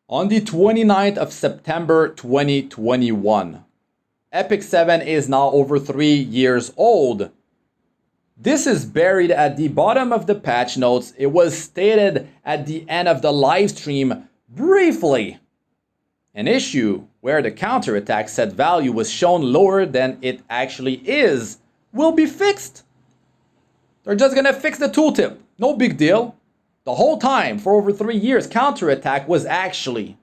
On the 29th of September 2021, Epic 7 is now over 3 years old. This is buried at the bottom of the patch notes. It was stated at the end of the live stream briefly. An issue where the counterattack set value was shown lower than it actually is will be fixed. They're just gonna fix the tooltip. No big deal. The whole time, for over 3 years, counterattack was actually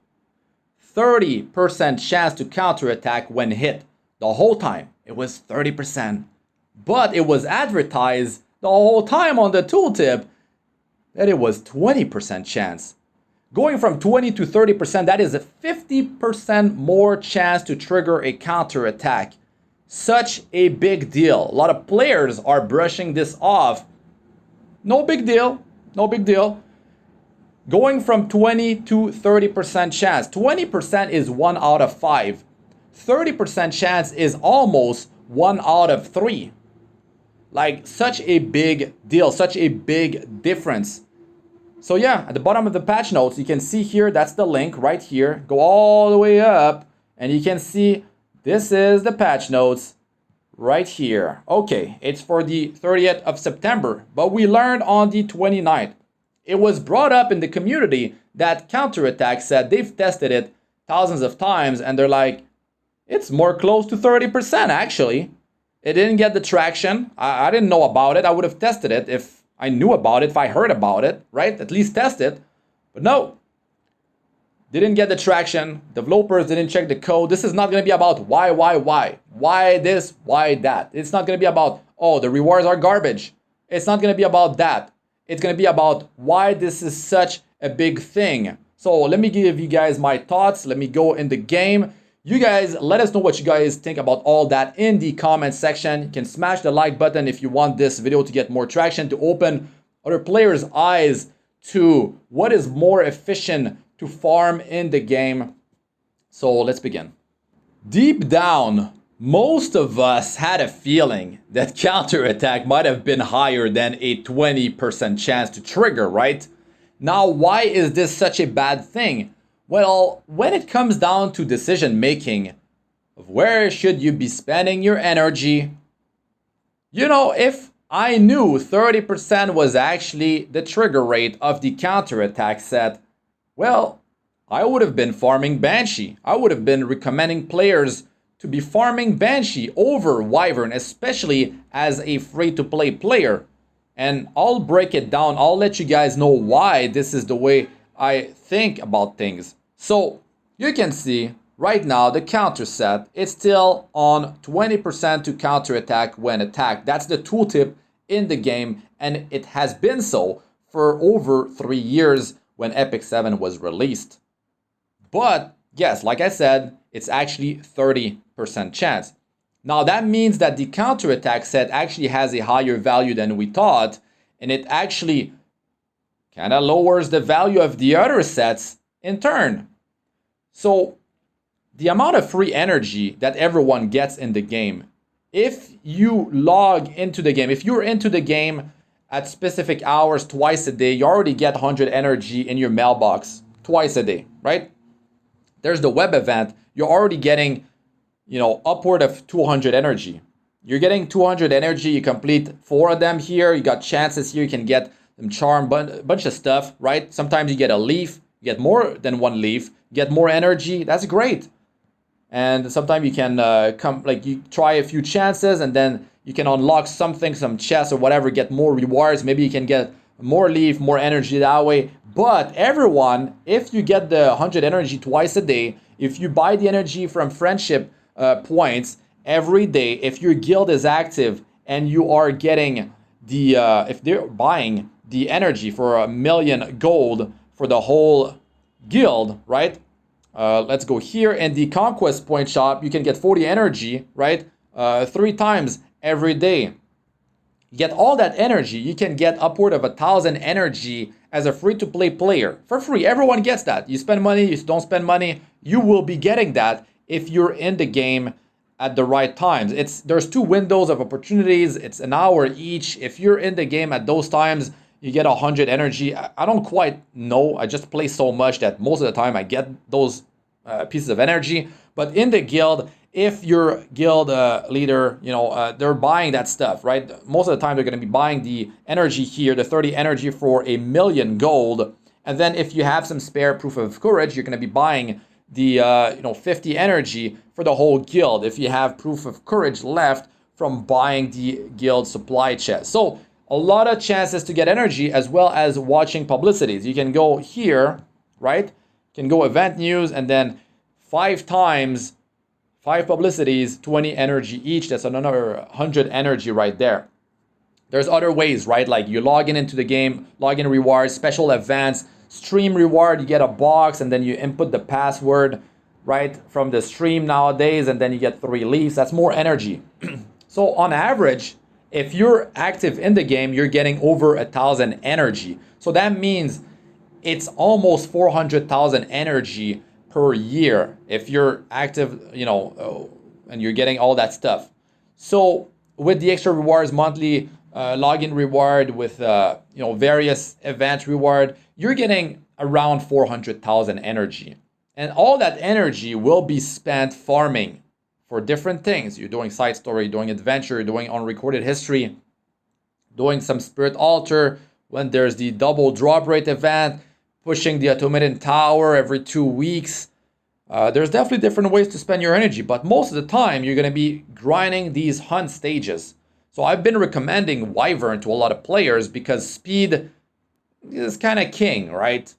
30% chance to counterattack when hit. The whole time, it was 30%. But it was advertised the whole time on the tooltip that it was 20% chance. Going from 20 to 30%, that is a 50% more chance to trigger a counterattack. Such a big deal. A lot of players are brushing this off. No big deal. No big deal. Going from 20 to 30% chance. 20% is 1 out of 5. 30% chance is almost 1 out of 3. Like, such a big deal. Such a big difference. So yeah, at the bottom of the patch notes, you can see here, that's the link right here. Go all the way up, and you can see this is the patch notes right here. Okay, it's for the 30th of September, but we learned on the 29th. It was brought up in the community that counterattack said they've tested it thousands of times, and they're like, it's more close to 30% actually. It didn't get the traction. I didn't know about it. I would have tested it if I knew about it, if I heard about it, right? At least test it. But no, didn't get the traction. Developers didn't check the code. This is not going to be about why. Why this, why that. It's not going to be about, oh, the rewards are garbage. It's not going to be about that. It's going to be about why this is such a big thing. So let me give you guys my thoughts. Let me go in the game. You guys, let us know what you guys think about all that in the comment section. You can smash the like button if you want this video to get more traction, to open other players' eyes to what is more efficient to farm in the game. So let's begin. Deep down, most of us had a feeling that counterattack might have been higher than a 20% chance to trigger, right? Now, why is this such a bad thing? Well, when it comes down to decision making, of where should you be spending your energy, you know, if I knew 30% was actually the trigger rate of the counterattack set, well, I would have been farming Banshee. I would have been recommending players to be farming Banshee over Wyvern, especially as a free-to-play player. And I'll break it down. I'll let you guys know why this is the way I think about things. So you can see right now the counter set, it's still on 20% to counterattack when attacked. That's the tooltip in the game, and it has been so for over 3 years when Epic 7 was released. But yes, like I said, it's actually 30% chance. Now that means that the counterattack set actually has a higher value than we thought, and it actually kind of lowers the value of the other sets in turn. So the amount of free energy that everyone gets in the game, if you log into the game, if you're into the game at specific hours twice a day, you already get 100 energy in your mailbox twice a day, right? There's the web event, you're already getting, you know, upward of 200 energy. You're getting 200 energy, you complete 4 of them here, you got chances here, you can get them charm, bunch of stuff, right? Sometimes you get a leaf, you get more than 1 leaf, you get more energy, that's great. And sometimes you can you try a few chances and then you can unlock something, some chests or whatever, get more rewards. Maybe you can get more leaf, more energy that way. But everyone, if you get the 100 energy twice a day, if you buy the energy from friendship points every day, if your guild is active and you are getting the, if they're buying the energy for 1,000,000 gold for the whole guild, right? Let's go here in the conquest point shop. You can get 40 energy, right? 3 times every day. You get all that energy. You can get upward of 1,000 energy as a free-to-play player for free. Everyone gets that. You spend money, you don't spend money, you will be getting that if you're in the game at the right times. There's 2 windows of opportunities. It's an hour each. If you're in the game at those times, you get 100 energy. I don't quite know. I just play so much that most of the time I get those pieces of energy. But in the guild, if your guild leader, they're buying that stuff, right? Most of the time they're going to be buying the energy here, the 30 energy for 1,000,000 gold. And then if you have some spare proof of courage, you're going to be buying the 50 energy for the whole guild if you have proof of courage left from buying the guild supply chest. So a lot of chances to get energy, as well as watching publicities. You can go here, right? You can go event news, and then 5 times 5 publicities, 20 energy each. That's another 100 energy right there. There's other ways, right? Like you log in into the game, login rewards, special events, stream reward. You get a box, and then you input the password, right, from the stream nowadays, and then you get 3 leaves. That's more energy. So on average, if you're active in the game, you're getting over 1,000 energy. So that means it's almost 400,000 energy per year if you're active, and you're getting all that stuff. So with the extra rewards, monthly login reward, with various event reward, you're getting around 400,000 energy. And all that energy will be spent farming for different things. You're doing side story, doing adventure, doing unrecorded history, doing some spirit altar, when there's the double drop rate event, pushing the automated tower every 2 weeks. There's definitely different ways to spend your energy, but most of the time you're going to be grinding these hunt stages. So I've been recommending Wyvern to a lot of players because speed is kind of king, right?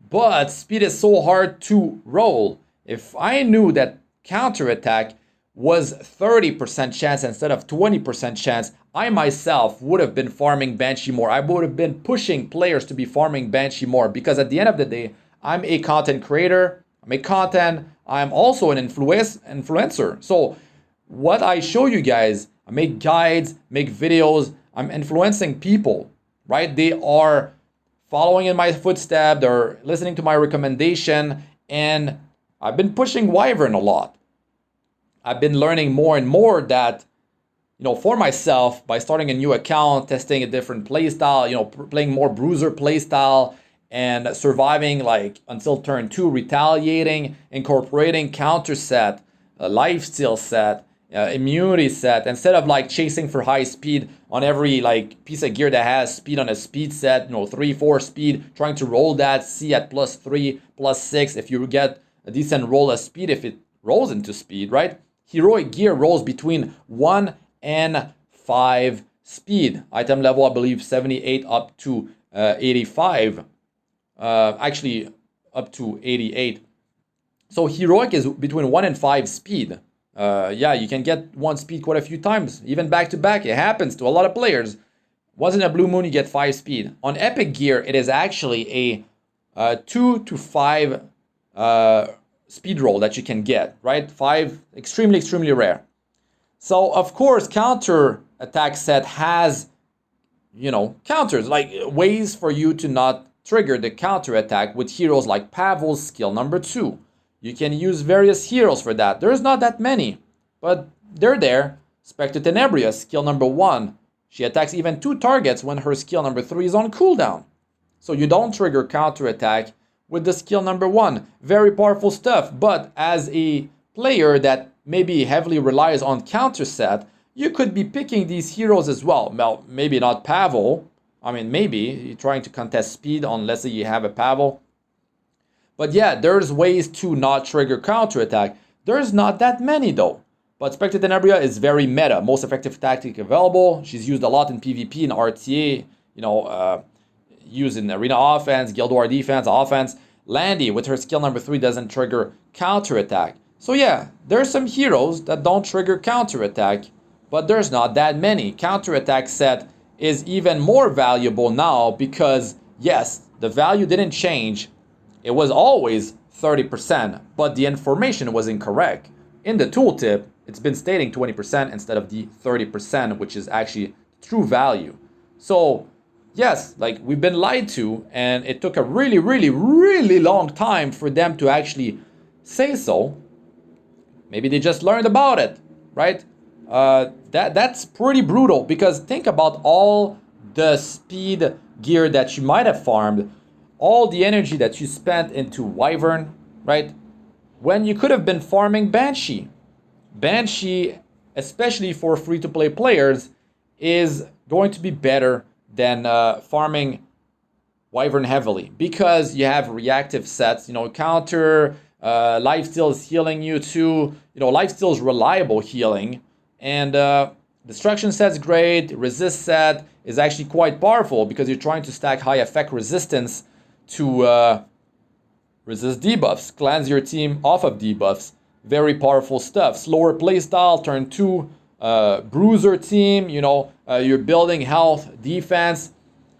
But speed is so hard to roll. If I knew that counterattack was 30% chance instead of 20% chance, I myself would have been farming Banshee more. I would have been pushing players to be farming Banshee more, because at the end of the day, I'm a content creator, I make content, I'm also an influencer. So what I show you guys, I make guides, make videos, I'm influencing people, right? They are following in my footsteps, they're listening to my recommendation, and I've been pushing Wyvern a lot. I've been learning more and more that, for myself, by starting a new account, testing a different playstyle, playing more bruiser playstyle, and surviving like until turn 2, retaliating, incorporating counter set, a lifesteal set, immunity set, instead of like chasing for high speed on every like piece of gear that has speed on a speed set, 3-4 speed, trying to roll that, see at +3, +6 if you get a decent roll of speed, if it rolls into speed, right? Heroic gear rolls between 1 and 5 speed. Item level, I believe, 78 up to 85. Actually, up to 88. So heroic is between 1 and 5 speed. Yeah, you can get 1 speed quite a few times, even back to back. It happens to a lot of players. Once in a blue moon, you get 5 speed. On epic gear, it is actually a 2 to 5 speed roll that you can get, right? 5, extremely rare. So of course, counter attack set has, counters, like ways for you to not trigger the counter attack with heroes like Pavel's skill number 2. You can use various heroes for that. There's not that many, but they're there. Spectre Tenebria, skill number 1. She attacks even 2 targets when her skill number 3 is on cooldown. So you don't trigger counter attack with the skill number 1. Very powerful stuff, but as a player that maybe heavily relies on counter set, you could be picking these heroes as well. Well, maybe not Pavel. I mean, maybe you're trying to contest speed on, let's say you have a Pavel. But yeah, there's ways to not trigger counter attack. There's not that many though. But Spectre Tenebria is very meta, most effective tactic available. She's used a lot in PvP and RTA, used in arena offense, guild war defense, offense. Landy with her skill number 3 doesn't trigger counter attack. So yeah, there's some heroes that don't trigger counter attack, but there's not that many. Counter attack set is even more valuable now because yes, the value didn't change. It was always 30%, but the information was incorrect. In the tooltip, it's been stating 20% instead of the 30%, which is actually true value. So yes, like we've been lied to, and it took a really long time for them to actually say so. Maybe they just learned about it, right? That's pretty brutal, because think about all the speed gear that you might have farmed, all the energy that you spent into Wyvern, right? When you could have been farming Banshee. Banshee, especially for free-to-play players, is going to be better than farming Wyvern heavily because you have reactive sets, counter, lifesteal is healing you too, lifesteal is reliable healing, and destruction set's great, resist set is actually quite powerful because you're trying to stack high effect resistance to resist debuffs, cleanse your team off of debuffs, very powerful stuff. Slower playstyle, turn 2, bruiser team, you're building health, defense,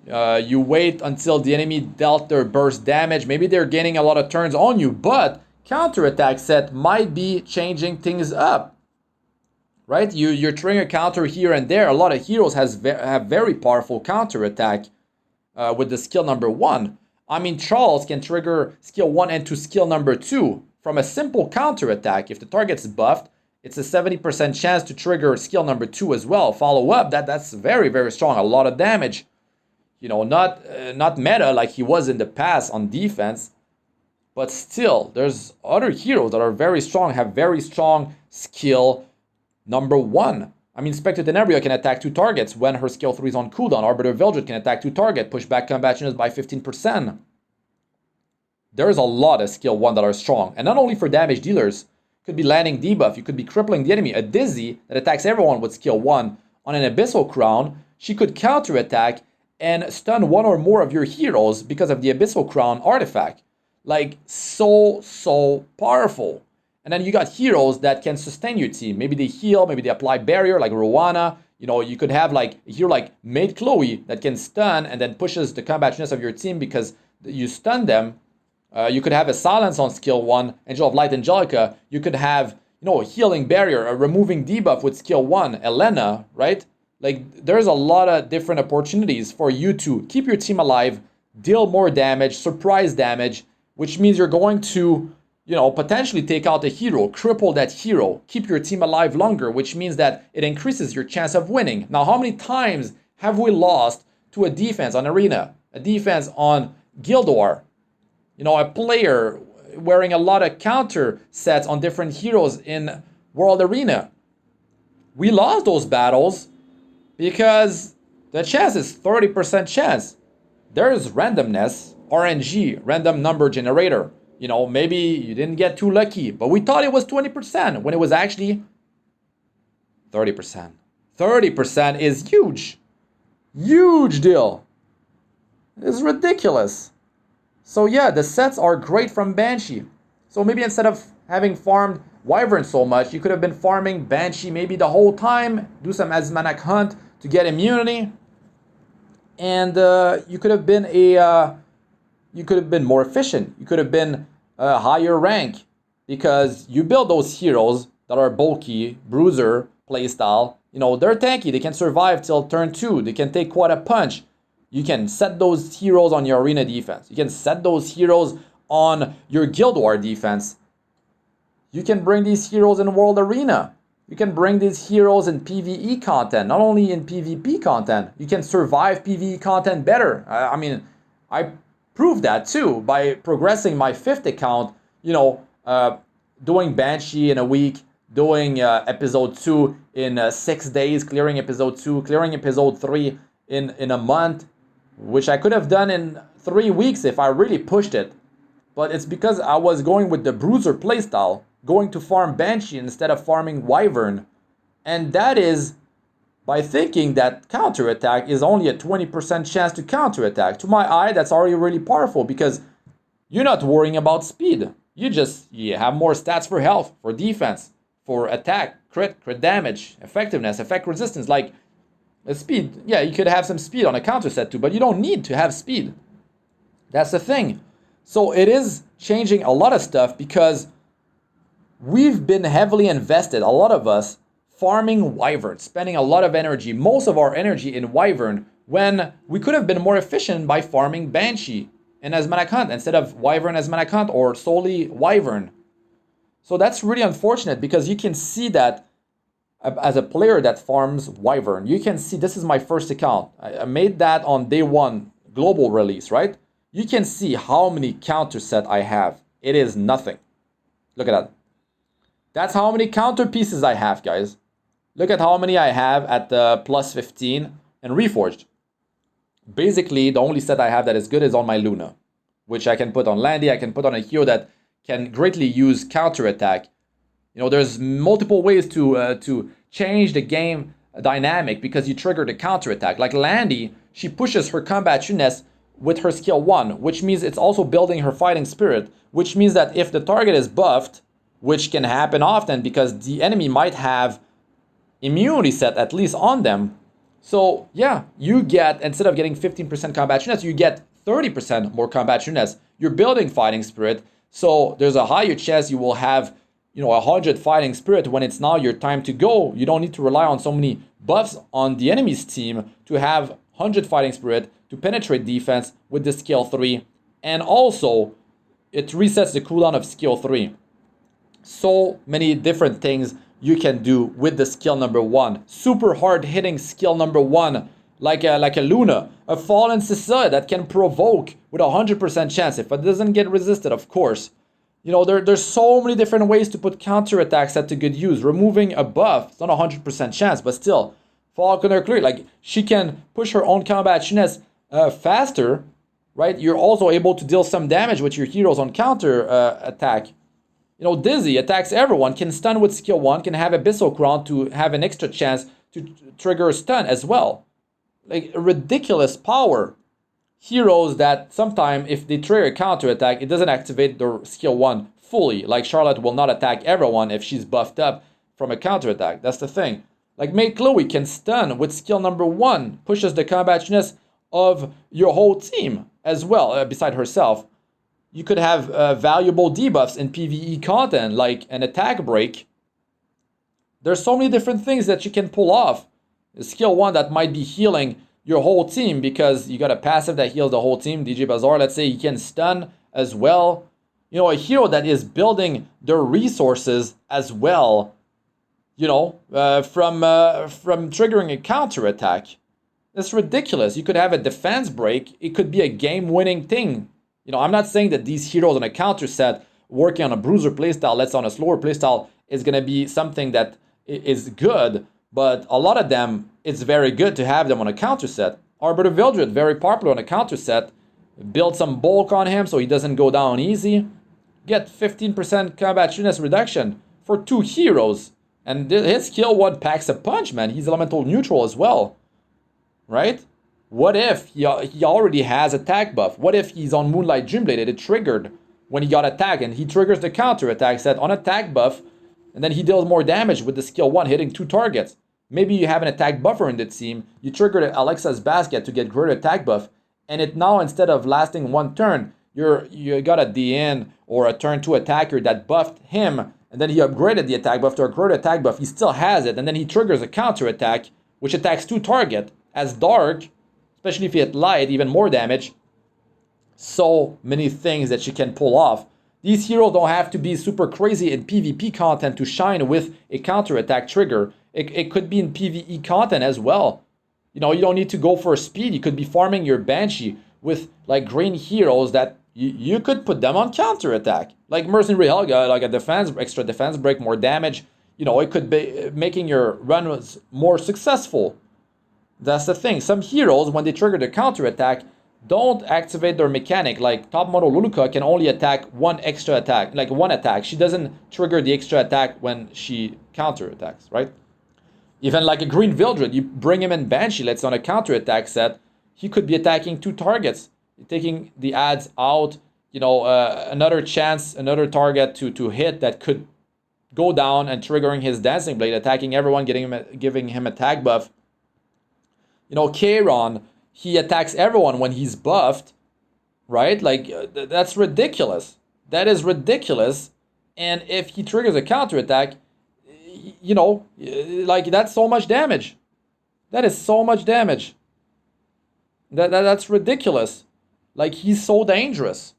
you wait until the enemy dealt their burst damage. Maybe they're gaining a lot of turns on you, but counterattack set might be changing things up, right? You're triggering a counter here and there. A lot of heroes have very powerful counterattack with the skill number 1. I mean, Charles can trigger skill 1 into skill number 2 from a simple counterattack. If the target's buffed, it's a 70% chance to trigger skill number 2 as well. Follow up, that's very, very strong. A lot of damage. Not meta like he was in the past on defense, but still, there's other heroes that are very strong, have very strong skill number 1. I mean, Spectre Tenebria can attack 2 targets when her skill 3 is on cooldown. Arbiter Vildred can attack 2 targets, push back combat units by 15%. There's a lot of skill 1 that are strong, and not only for damage dealers. Could be landing debuff, you could be crippling the enemy. A Dizzy that attacks everyone with skill 1 on an Abyssal Crown, she could counterattack and stun 1 or more of your heroes because of the Abyssal Crown artifact. Like, so powerful. And then you got heroes that can sustain your team. Maybe they heal, maybe they apply barrier, like Rowana. You could have like a hero like Maid Chloe that can stun and then pushes the combat units of your team because you stun them. You could have a silence on skill 1, Angel of Light Angelica. You could have, a healing barrier, a removing debuff with skill 1, Elena, right? Like, there's a lot of different opportunities for you to keep your team alive, deal more damage, surprise damage, which means you're going to, potentially take out a hero, cripple that hero, keep your team alive longer, which means that it increases your chance of winning. Now, how many times have we lost to a defense on Arena, a defense on Guild War? A player wearing a lot of counter sets on different heroes in World Arena. We lost those battles because the chance is 30% chance. There's randomness, RNG, random number generator. Maybe you didn't get too lucky, but we thought it was 20% when it was actually 30%. 30% is huge. Huge deal. It's ridiculous. So yeah, the sets are great from Banshee. So maybe instead of having farmed Wyvern so much, you could have been farming Banshee maybe the whole time, do some Azmanak hunt to get immunity, and you could have been more efficient. You could have been a higher rank because you build those heroes that are bulky, bruiser playstyle. They're tanky. They can survive till turn 2. They can take quite a punch. You can set those heroes on your arena defense. You can set those heroes on your Guild War defense. You can bring these heroes in World Arena. You can bring these heroes in PvE content, not only in PvP content. You can survive PvE content better. I proved that too by progressing my 5th account, doing Banshee in a week, doing episode 2 in 6 days, clearing episode 2, clearing episode 3 in a month, which I could have done in 3 weeks if I really pushed it. But it's because I was going with the Bruiser playstyle, going to farm Banshee instead of farming Wyvern. And that is by thinking that counterattack is only a 20% chance to counterattack. To my eye, that's already really powerful because you're not worrying about speed. You have more stats for health, for defense, for attack, crit damage, effectiveness, effect resistance. Like, speed, yeah, you could have some speed on a counter set too, but you don't need to have speed. That's the thing. So it is changing a lot of stuff because we've been heavily invested, a lot of us, farming Wyvern, spending a lot of energy, most of our energy in Wyvern, when we could have been more efficient by farming Banshee and Azmanak Hunt instead of Wyvern Azmanak Hunt or solely Wyvern. So that's really unfortunate because you can see that as a player that farms Wyvern, you can see this is my first account. I made that on day one global release, right? You can see how many counter set I have. It is nothing. Look at that. That's how many counter pieces I have, guys. Look at how many I have at the plus 15 and Reforged. Basically, the only set I have that is good is on my Luna, which I can put on Landy. I can put on a hero that can greatly use counter attack. You know, there's multiple ways to change the game dynamic because you trigger the counter attack. Like Landy, she pushes her combatiness with her skill 1, which means it's also building her fighting spirit, which means that if the target is buffed, which can happen often because the enemy might have immunity set at least on them. So yeah, you get, instead of getting 15% combat chance, you get 30% more combat chance. You're building fighting spirit, so there's a higher chance you will have, you know, 100 fighting spirit when it's now your time to go. You don't need to rely on so many buffs on the enemy's team to have 100 fighting spirit to penetrate defense with the skill 3, and also it resets the cooldown of skill 3. So many different things you can do with the skill number 1. Super hard hitting skill number 1, like a Luna, a Fallen Cecilia that can provoke with 100% chance if it doesn't get resisted, of course. You know, there's so many different ways to put counter attacks at to good use. Removing a buff, it's not 100% chance, but still, Falconer Clear, like she can push her own combat chance faster, right? You're also able to deal some damage with your heroes on counter attack. You know, Dizzy attacks everyone, can stun with skill 1, can have Abyssal Crown to have an extra chance to trigger a stun as well. Like, ridiculous power. Heroes that sometimes, if they trigger a counter attack, it doesn't activate their skill 1 fully. Like, Charlotte will not attack everyone if she's buffed up from a counter attack. That's the thing. Like, Maid Chloe can stun with skill number 1, pushes the combat chance of your whole team as well, beside herself. You could have valuable debuffs in PvE content, like an attack break. There's so many different things that you can pull off. Skill 1 that might be healing your whole team because you got a passive that heals the whole team. DJ Bazaar, let's say, he can stun as well. You know, a hero that is building their resources as well, you know, from triggering a counter attack. It's ridiculous. You could have a defense break. It could be a game-winning thing. You know, I'm not saying that these heroes on a counter set working on a bruiser playstyle, let's say on a slower playstyle, is going to be something that is good, but a lot of them, it's very good to have them on a counter set. Arbiter Vildred, very popular on a counter set. Build some bulk on him so he doesn't go down easy. Get 15% combat chance reduction for 2 heroes. And his skill 1 packs a punch, man. He's elemental neutral as well. Right? What if he already has attack buff? What if he's on Moonlight Dreamblade and it triggered when he got attacked and he triggers the counter attack set on attack buff and then he deals more damage with the skill 1 hitting 2 targets? Maybe you have an attack buffer in the team, you triggered Alexa's Basket to get greater attack buff, and it now, instead of lasting 1 turn, you got a DN or a turn 2 attacker that buffed him, and then he upgraded the attack buff to a greater attack buff. He still has it, and then he triggers a counter attack which attacks 2 targets as dark, especially if you hit light, even more damage. So many things that you can pull off. These heroes don't have to be super crazy in PvP content to shine with a counter attack trigger. It could be in PvE content as well. You know, you don't need to go for speed. You could be farming your Banshee with like green heroes that you could put them on counter attack. Like Mercenary Helga, like a defense, extra defense break, more damage. You know, it could be making your runs more successful. That's the thing. Some heroes, when they trigger the counter attack, don't activate their mechanic. Like top model Luluka can only attack 1 extra attack, like 1 attack. She doesn't trigger the extra attack when she counter attacks, right? Even like a green Vildred, you bring him in Banshee, let's say on a counter attack set, he could be attacking 2 targets, taking the ads out, you know, another chance, another target to hit that could go down and triggering his Dancing Blade, attacking everyone, giving him attack buff. You know, Kairon, he attacks everyone when he's buffed, right? Like, that's ridiculous. That is ridiculous. And if he triggers a counter attack, you know, like, that's so much damage. That is so much damage. That's ridiculous. Like, he's so dangerous.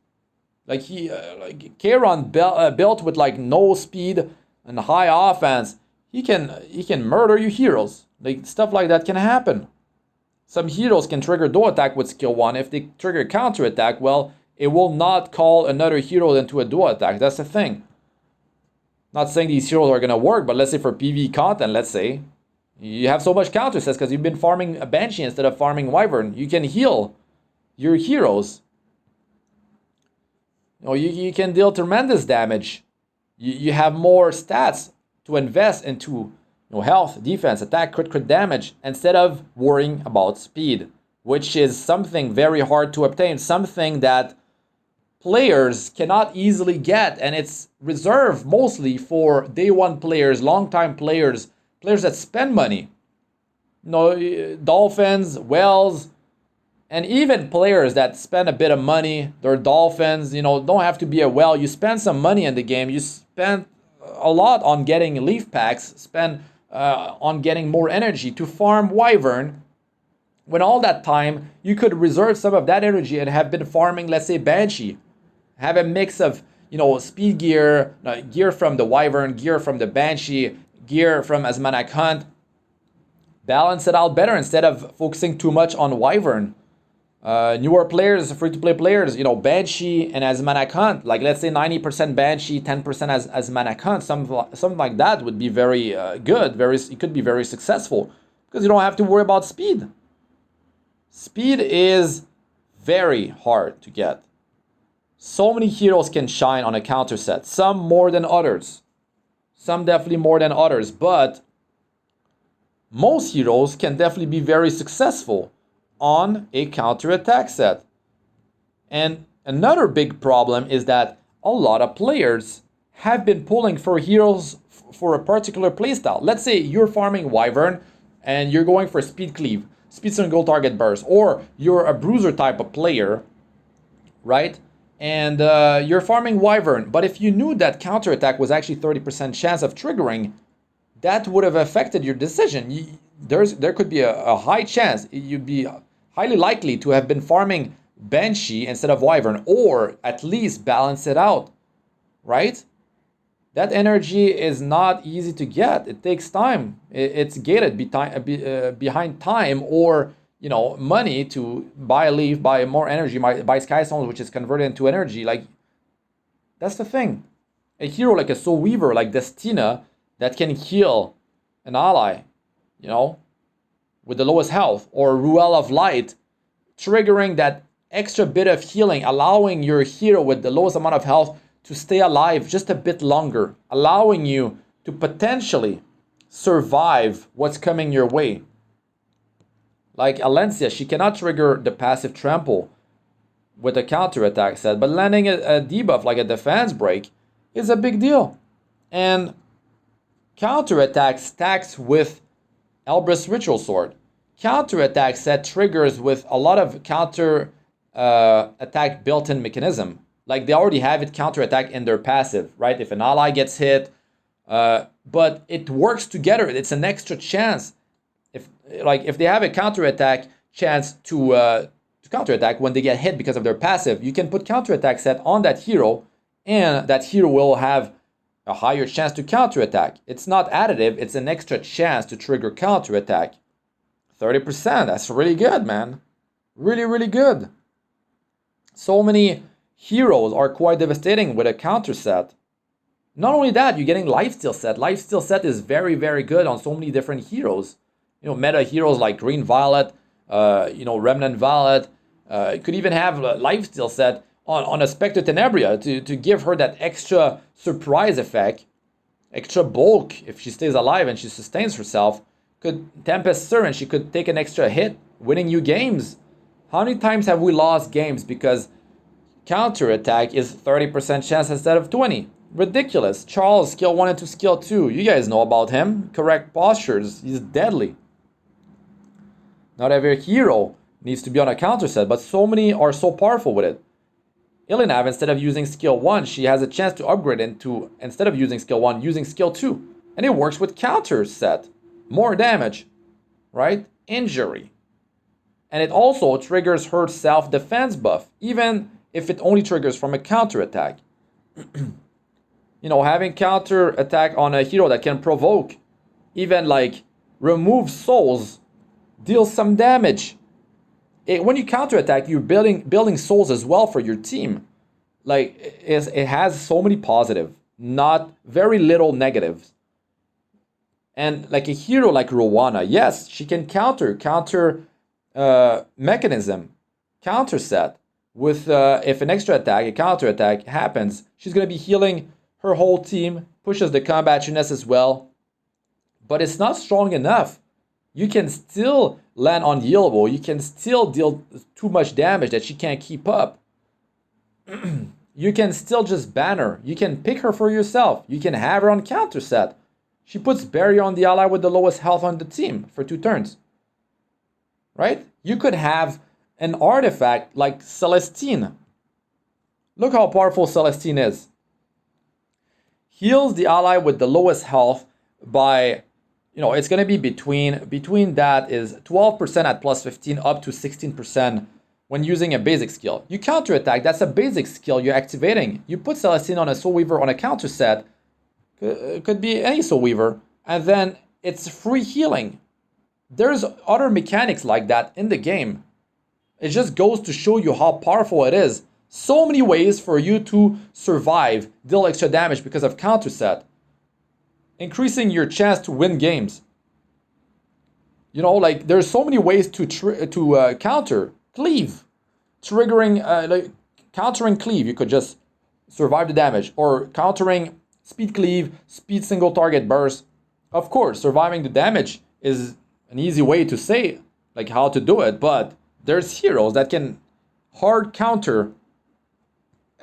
Like, like Kairon built with, like, no speed and high offense. he can murder your heroes. Like, stuff like that can happen. Some heroes can trigger dual attack with skill 1. If they trigger counter attack, well, it will not call another hero into a dual attack. That's the thing. Not saying these heroes are gonna work, but let's say for PvE content, let's say you have so much counter sets because you've been farming a Banshee instead of farming Wyvern. You can heal your heroes. You know, you can deal tremendous damage. You have more stats to invest into, health, defense, attack, crit damage, instead of worrying about speed, which is something very hard to obtain, something that players cannot easily get, and it's reserved mostly for day one players, long time players, players that spend money. Dolphins, whales, and even players that spend a bit of money. They're dolphins, don't have to be a whale. You spend some money in the game, you spend a lot on getting leaf packs, spend on getting more energy to farm Wyvern, when all that time you could reserve some of that energy and have been farming, let's say, Banshee. Have a mix of, speed gear, gear from the Wyvern, gear from the Banshee, gear from Asmanac Hunt. Balance it out better instead of focusing too much on Wyvern. Newer players, free-to-play players, Banshee and Asmanac Hunt, like let's say 90% Banshee, 10% Asmanac Hunt, something like that would be very good. It could be very successful because you don't have to worry about speed. Speed is very hard to get. So many heroes can shine on a counter set, some more than others, some definitely more than others, but most heroes can definitely be very successful on a counter-attack set. And another big problem is that a lot of players have been pulling for heroes for a particular playstyle. Let's say you're farming Wyvern and you're going for speed cleave, speed single target burst, or you're a bruiser type of player, right? And you're farming Wyvern, but if you knew that counter-attack was actually 30% chance of triggering, that would have affected your decision. There could be a high chance you'd be highly likely to have been farming Banshee instead of Wyvern, or at least balance it out, right? That energy is not easy to get. It takes time. It's gated behind time or money to buy a leaf, buy more energy, buy sky stones, which is converted into energy. Like, that's the thing. A hero like a Soul Weaver, like Destina, that can heal an ally, with the lowest health, or Ruel of Light, triggering that extra bit of healing, allowing your hero with the lowest amount of health to stay alive just a bit longer, allowing you to potentially survive what's coming your way. Like Alencia, she cannot trigger the passive trample with a counter attack set, but landing a debuff like a defense break is a big deal. And counter attack stacks with Elbrus Ritual Sword. Counter attack set triggers with a lot of counter attack built-in mechanism. Like, they already have it counter attack in their passive, right? If an ally gets hit, but it works together. It's an extra chance. If they have a counter attack chance to counter attack when they get hit because of their passive, you can put counter attack set on that hero, and that hero will have a higher chance to counter attack. It's not additive, it's an extra chance to trigger counter attack. 30%, that's really good, man. Really, really good. So many heroes are quite devastating with a counter set. Not only that, you're getting lifesteal set. Lifesteal set is very, very good on so many different heroes. Meta heroes like Green Violet, Remnant Violet. You could even have a lifesteal set on a Spectre Tenebria to give her that extra surprise effect, extra bulk if she stays alive and she sustains herself. Could Tempest Sir, and she could take an extra hit, winning you games. How many times have we lost games because counter attack is 30% chance instead of 20? Ridiculous. Charles, skill 1 into skill 2. You guys know about him. Correct postures. He's deadly. Not every hero needs to be on a counter set, but so many are so powerful with it. Ilinav, instead of using skill 1, she has a chance to upgrade into, instead of using skill 1, using skill 2. And it works with counter set. More damage, right? Injury. And it also triggers her self-defense buff, even if it only triggers from a counter attack. Having counter attack on a hero that can provoke even like remove souls, deal some damage. When you counterattack, you're building souls as well for your team. Like it has so many positive, not very little negatives. And like a hero like Rowana, yes, she can counter mechanism, counter set with if an extra attack, a counter attack happens, she's gonna be healing her whole team, pushes the combat units as well. But it's not strong enough. You can still land unhealable. You can still deal too much damage that she can't keep up. You can still just ban her. You can pick her for yourself. You can have her on counter set. She puts barrier on the ally with the lowest health on the team for 2 turns. Right? You could have an artifact like Celestine. Look how powerful Celestine is. Heals the ally with the lowest health by, it's going to be between that is 12% at plus 15 up to 16% when using a basic skill. You counterattack, that's a basic skill you're activating. You put Celestine on a Soul Weaver on a counter set, could be any Soul Weaver, and then it's free healing. There's other mechanics like that in the game. It just goes to show you how powerful it is. So many ways for you to survive, deal extra damage because of counter set. Increasing your chance to win games. Like there's so many ways to counter. Cleave. Triggering, countering cleave. You could just survive the damage. Or countering speed cleave, speed single target burst. Of course, surviving the damage is an easy way to say like how to do it. But there's heroes that can hard counter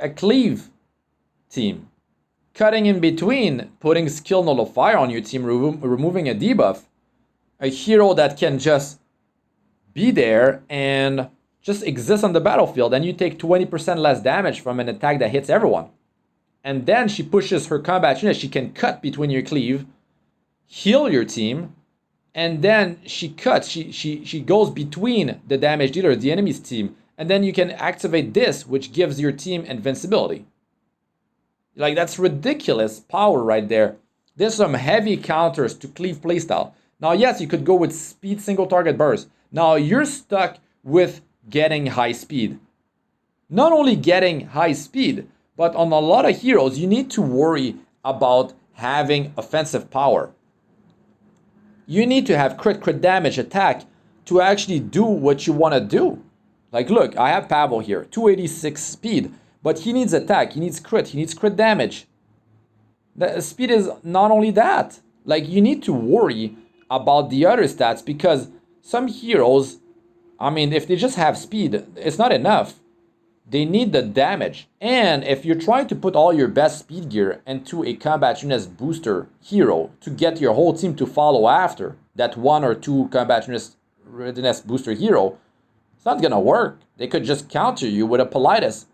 a cleave team. Cutting in between, putting skill nullifier on your team, removing a debuff. A hero that can just be there and just exist on the battlefield, and you take 20% less damage from an attack that hits everyone. And then she pushes her combat unit, she can cut between your cleave, heal your team, and then she cuts, she goes between the damage dealer, the enemy's team, and then you can activate this, which gives your team invincibility. Like, that's ridiculous power right there. There's some heavy counters to cleave playstyle. Now, yes, you could go with speed single target burst. Now, you're stuck with getting high speed. Not only getting high speed, but on a lot of heroes, you need to worry about having offensive power. You need to have crit damage attack to actually do what you want to do. Like, look, I have Pavel here, 286 speed, but he needs attack, he needs crit damage. The speed is not only that. Like, you need to worry about the other stats, because some heroes, I mean, if they just have speed, it's not enough. They need the damage. And if you're trying to put all your best speed gear into a combat units booster hero to get your whole team to follow after that 1 or 2 combat units readiness booster hero, it's not gonna work. They could just counter you with a Caides.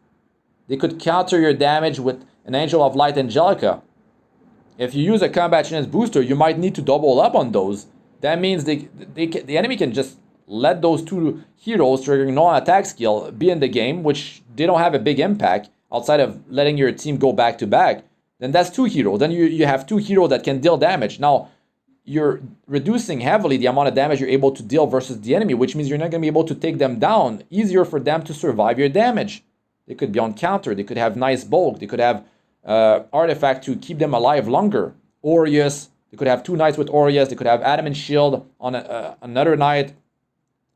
They could counter your damage with an Angel of Light Angelica. If you use a combat units booster, you might need to double up on those. That means the enemy can just let those 2 heroes triggering non-attack skill be in the game, which they don't have a big impact outside of letting your team go back to back. Then that's 2 heroes. Then you have 2 heroes that can deal damage. Now, you're reducing heavily the amount of damage you're able to deal versus the enemy, which means you're not going to be able to take them down. Easier for them to survive your damage. They could be on counter. They could have nice bulk. They could have artifact to keep them alive longer. Aureus. They could have 2 knights with Aureus. They could have Adamant Shield on another knight.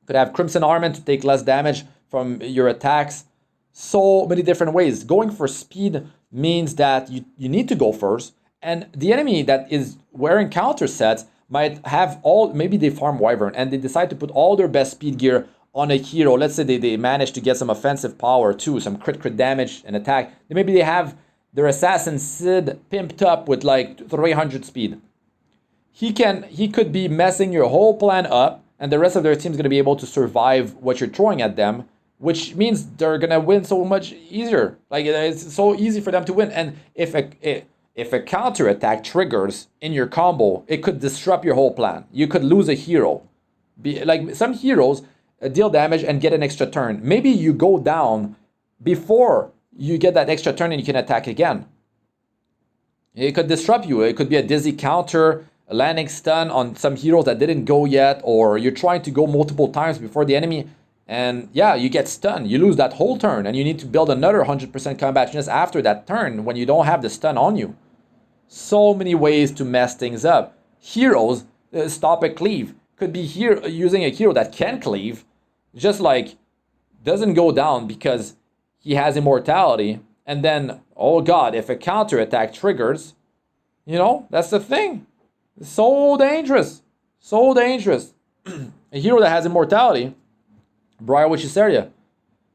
Could have Crimson Armament to take less damage from your attacks. So many different ways. Going for speed means that you need to go first. And the enemy that is wearing counter sets might have maybe they farm Wyvern and they decide to put all their best speed gear on a hero. Let's say they manage to get some offensive power too, some crit damage and attack. Maybe they have their Assassin Sid pimped up with like 300 speed. He could be messing your whole plan up, and the rest of their team is going to be able to survive what you're throwing at them, which means they're going to win so much easier. Like, it's so easy for them to win. And if a counter attack triggers in your combo, it could disrupt your whole plan. You could lose a hero. Like, some heroes deal damage and get an extra turn. Maybe you go down before you get that extra turn and you can attack again. It could disrupt you. It could be a dizzy counter, landing stun on some heroes that didn't go yet, or you're trying to go multiple times before the enemy, and yeah, you get stunned. You lose that whole turn, and you need to build another 100% combat just after that turn when you don't have the stun on you. So many ways to mess things up. Heroes stop a cleave. Could be here using a hero that can cleave, just like doesn't go down because he has immortality, and then, oh god, if a counter attack triggers, you know, that's the thing. It's so dangerous. So dangerous. A hero that has immortality, Briar Witch's area.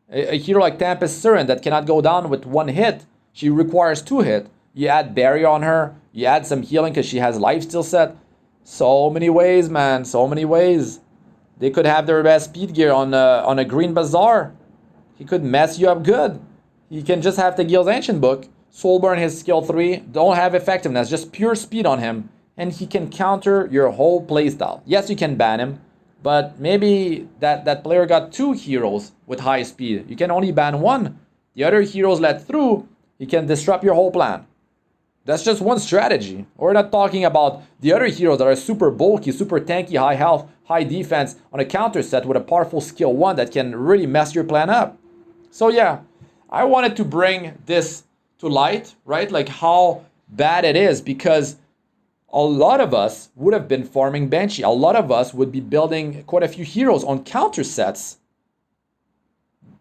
A hero like Tempest Siren that cannot go down with one hit. She requires 2 hits. You add barrier on her. You add some healing because she has lifesteal set. So many ways, man. So many ways. They could have their best speed gear on a Green Bazaar. He could mess you up good. He can just have Tagil's Ancient Book. Soulburn his skill 3. Don't have effectiveness. Just pure speed on him. And he can counter your whole playstyle. Yes, you can ban him. But maybe that player got 2 heroes with high speed. You can only ban 1. The other heroes let through. He can disrupt your whole plan. That's just one strategy. We're not talking about the other heroes that are super bulky, super tanky, high health, high defense on a counter set with a powerful skill 1 that can really mess your plan up. So yeah, I wanted to bring this to light, right? Like how bad it is, because a lot of us would have been farming Banshee. A lot of us would be building quite a few heroes on counter sets.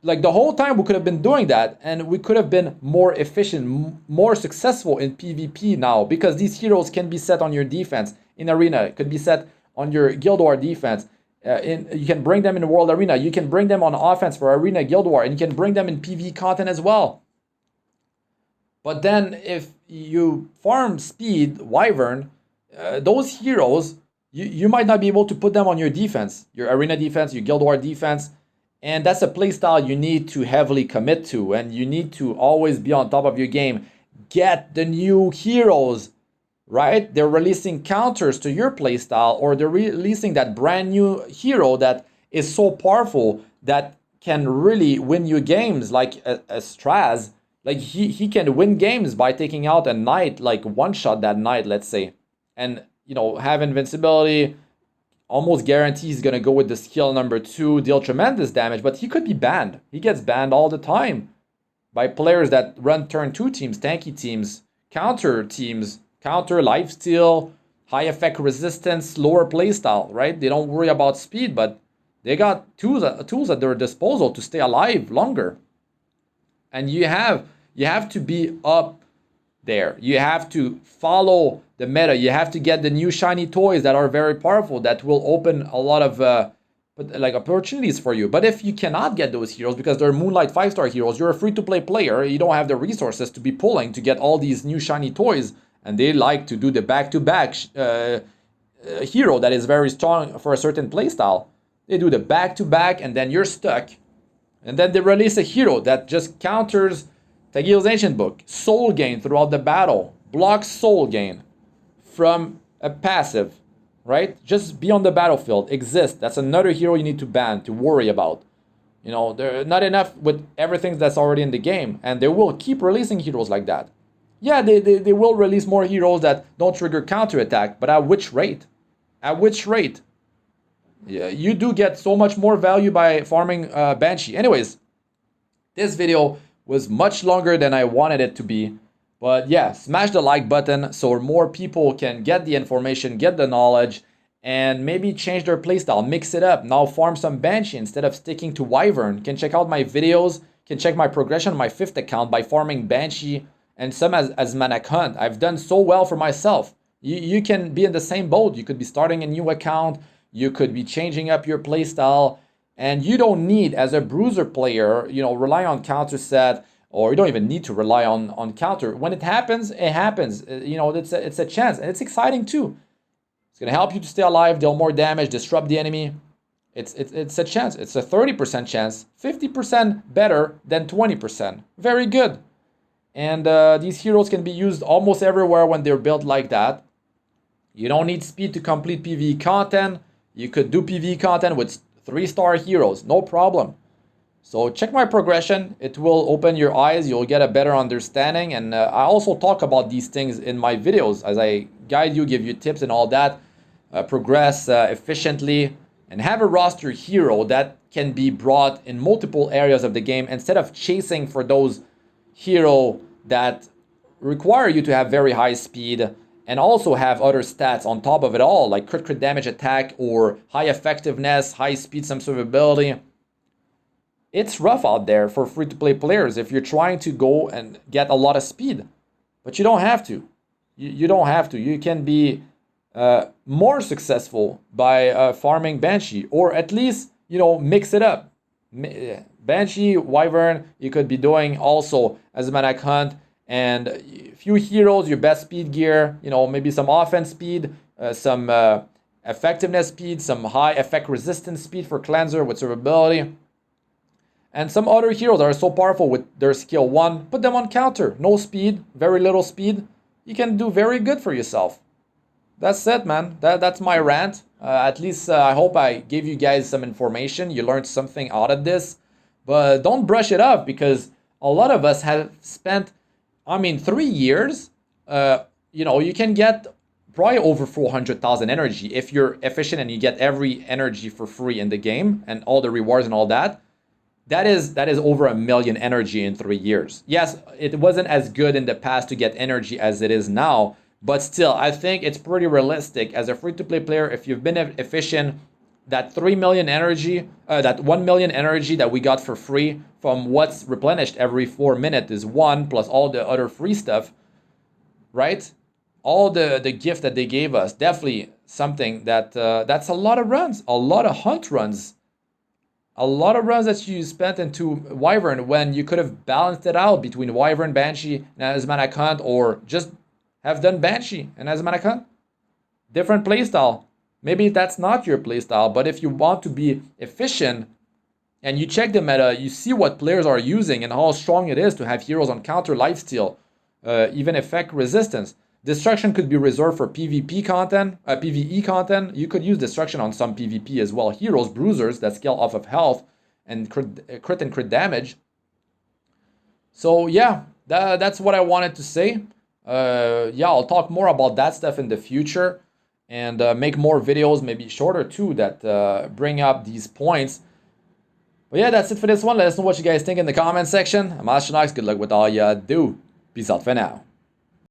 Like the whole time we could have been doing that, and we could have been more efficient, more successful in PvP now, because these heroes can be set on your defense in arena. It could be set on your Guild War defense. You can bring them in World Arena. You can bring them on offense for Arena Guild War, and you can bring them in PvE content as well. But then if you farm speed, Wyvern, those heroes, you might not be able to put them on your defense, your Arena defense, your Guild War defense. And that's a playstyle you need to heavily commit to, and you need to always be on top of your game. Get the new heroes, right? They're releasing counters to your playstyle, or they're releasing that brand new hero that is so powerful that can really win you games, like a Straz. Like he can win games by taking out a knight, like one shot that knight, let's say, and you know, have invincibility. Almost guarantee he's going to go with the skill number 2, deal tremendous damage, but he could be banned. He gets banned all the time by players that run turn 2 teams, tanky teams, counter lifesteal, high effect resistance, lower playstyle, right? They don't worry about speed, but they got tools at their disposal to stay alive longer. And you have to be up there. You have to follow the meta. You have to get the new shiny toys that are very powerful, that will open a lot of like opportunities for you. But if you cannot get those heroes because they're Moonlight 5-star heroes, you're a free-to-play player, you don't have the resources to be pulling to get all these new shiny toys, and they like to do the back-to-back hero that is very strong for a certain playstyle. They do the back-to-back, and then you're stuck. And then they release a hero that just counters Tagil's Ancient Book, soul gain throughout the battle, blocks soul gain from a passive, right? Just be on the battlefield, exist. That's another hero you need to ban, to worry about. You know, they're not enough with everything that's already in the game, and they will keep releasing heroes like that. Yeah, they will release more heroes that don't trigger counterattack, but at which rate? At which rate? Yeah, you do get so much more value by farming Banshee. Anyways, this video was much longer than I wanted it to be. But yeah, smash the like button so more people can get the information, get the knowledge, and maybe change their playstyle, mix it up. Now farm some Banshee instead of sticking to Wyvern. Can check out my videos, can check my progression on my 5th account by farming Banshee and some as Maniac Hunt. I've done so well for myself. You can be in the same boat. You could be starting a new account. You could be changing up your playstyle. And you don't need, as a bruiser player, you know, rely on counter set, or you don't even need to rely on counter. When it happens, it happens. You know, it's a chance, and it's exciting too. It's gonna help you to stay alive, deal more damage, disrupt the enemy. It's a chance. It's a 30% chance, 50% better than 20%. Very good. And these heroes can be used almost everywhere when they're built like that. You don't need speed to complete PvE content. You could do PvE content with 3-star heroes, no problem. So check my progression. It will open your eyes. You'll get a better understanding. And I also talk about these things in my videos as I guide you, give you tips and all that, progress efficiently, and have a roster hero that can be brought in multiple areas of the game instead of chasing for those hero that require you to have very high speed and also have other stats on top of it all, like crit damage attack or high effectiveness, high speed, some survivability. It's rough out there for free-to-play players if you're trying to go and get a lot of speed. But you don't have to. You don't have to. You can be more successful by farming Banshee, or at least, you know, mix it up. Banshee, Wyvern, you could be doing also as a Maniac Hunt, and a few heroes, your best speed gear, you know, maybe some offense speed, some effectiveness speed, some high effect resistance speed for Cleanser with survivability. And some other heroes that are so powerful with their skill 1, put them on counter. No speed, very little speed. You can do very good for yourself. That's it, man. That's my rant. At least I hope I gave you guys some information. You learned something out of this. But don't brush it off, because a lot of us have spent, 3 years. You know, you can get probably over 400,000 energy if you're efficient and you get every energy for free in the game and all the rewards and all that. That is over 1 million energy in 3 years. Yes, it wasn't as good in the past to get energy as it is now, but still, I think it's pretty realistic as a free-to-play player. If you've been efficient, that 3 million energy, that 1 million energy that we got for free from what's replenished every 4 minutes is 1 plus all the other free stuff, right? All the gift that they gave us, definitely something that that's a lot of runs, a lot of hunt runs. A lot of runs that you spent into Wyvern when you could have balanced it out between Wyvern, Banshee, and Asmanic Hunt, or just have done Banshee and Asmanic Hunt. Different playstyle. Maybe that's not your playstyle, but if you want to be efficient and you check the meta, you see what players are using and how strong it is to have heroes on counter lifesteal, even effect resistance. Destruction could be reserved for PvP content, PvE content. You could use Destruction on some PvP as well. Heroes, Bruisers that scale off of health and crit and crit damage. So yeah, that's what I wanted to say. Yeah, I'll talk more about that stuff in the future and make more videos, maybe shorter too, that bring up these points. But yeah, that's it for this one. Let us know what you guys think in the comment section. I'm Astranox. Good luck with all you do. Peace out for now.